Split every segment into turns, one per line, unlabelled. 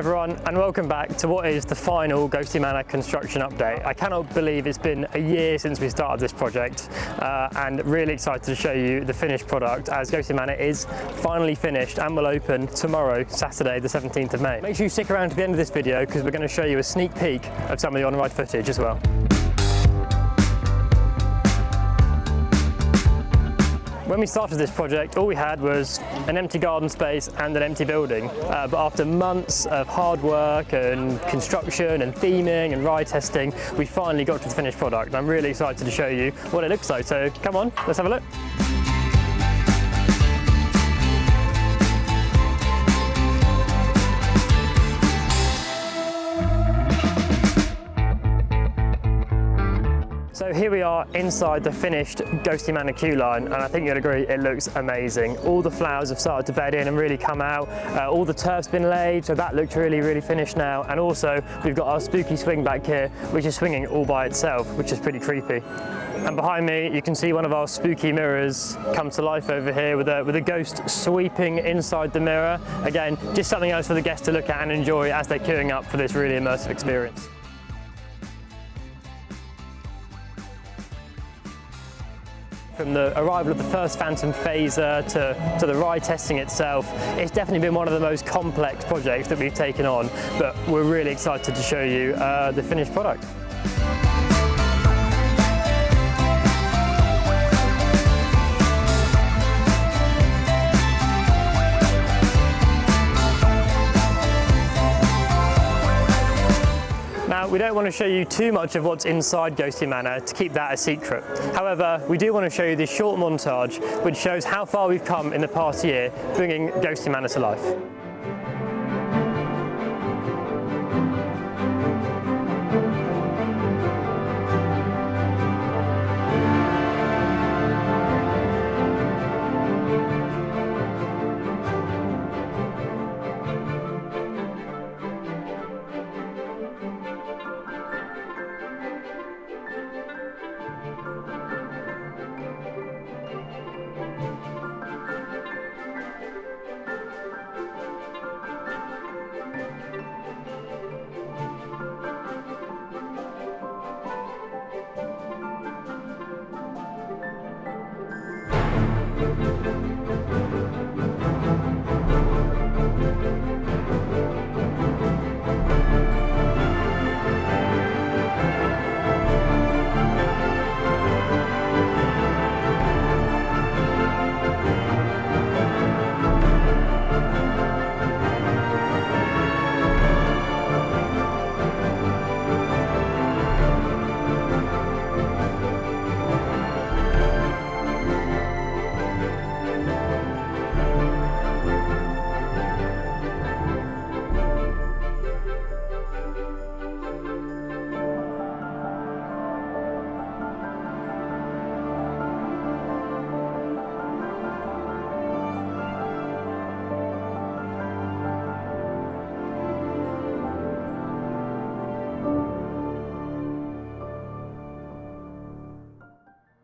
everyone, and welcome back to what is the final Ghostly Manor construction update. I cannot believe it's been a year since we started this project, and really excited to show you the finished product, as Ghostly Manor is finally finished and will open tomorrow, Saturday the 17th of May. Make sure you stick around to the end of this video because we're going to show you a sneak peek of some of the on-ride footage as well. When we started this project, all we had was an empty garden space and an empty building. But after months of hard work and construction and theming and ride testing, we finally got to the finished product. And I'm really excited to show you what it looks like. So come on, let's have a look. So here we are inside the finished Ghostly Manor queue line, and I think you'll agree it looks amazing. All the flowers have started to bed in and really come out. All the turf's been laid, so that looks really finished now. And also we've got our spooky swing back here, which is swinging all by itself, which is pretty creepy. And behind me, you can see one of our spooky mirrors come to life over here with a ghost sweeping inside the mirror. Again, just something else for the guests to look at and enjoy as they're queuing up for this really immersive experience. From the arrival of the first Phantom phaser to the ride testing itself, it's definitely been one of the most complex projects that we've taken on, but we're really excited to show you the finished product. Now, we don't want to show you too much of what's inside Ghostly Manor to keep that a secret. However, we do want to show you this short montage which shows how far we've come in the past year bringing Ghostly Manor to life.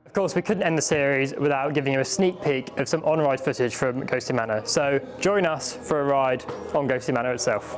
Of course, we couldn't end the series without giving you a sneak peek of some on-ride footage from Ghostly Manor. So join us for a ride on Ghostly Manor itself.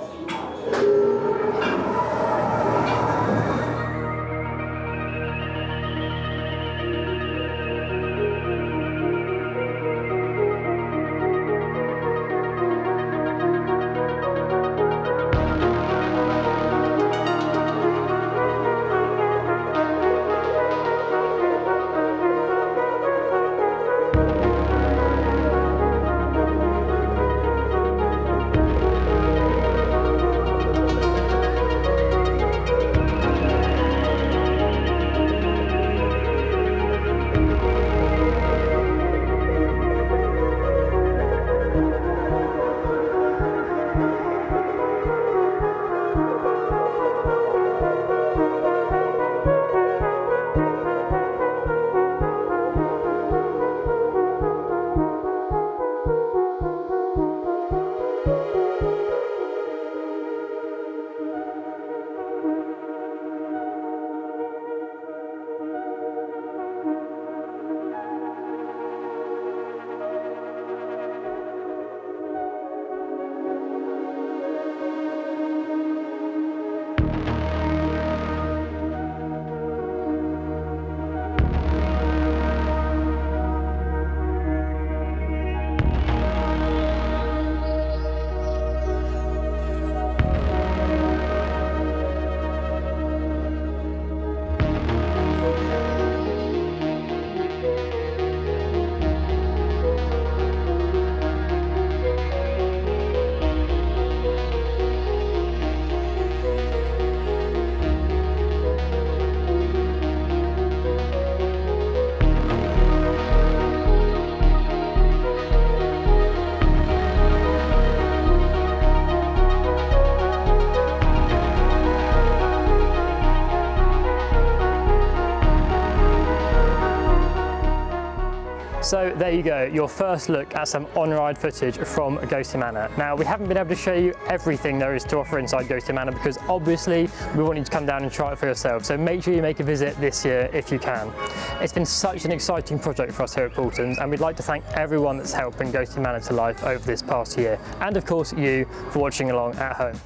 So there you go, your first look at some on-ride footage from Ghostly Manor. Now, we haven't been able to show you everything there is to offer inside Ghostly Manor because obviously we want you to come down and try it for yourself. So make sure you make a visit this year if you can. It's been such an exciting project for us here at Paultons, and we'd like to thank everyone that's helped bring Ghostly Manor to life over this past year. And of course you for watching along at home.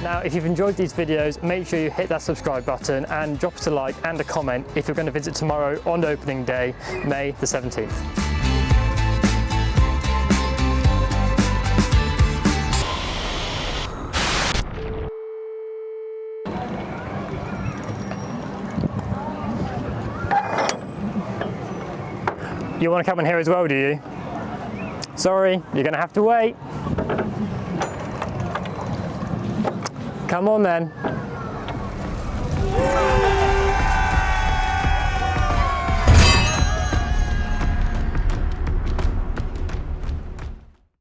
Now, if you've enjoyed these videos, make sure you hit that subscribe button and drop us a like and a comment if you're going to visit tomorrow on opening day, May the 17th. You want to come in here as well, do you? Sorry, you're going to have to wait. Come on then.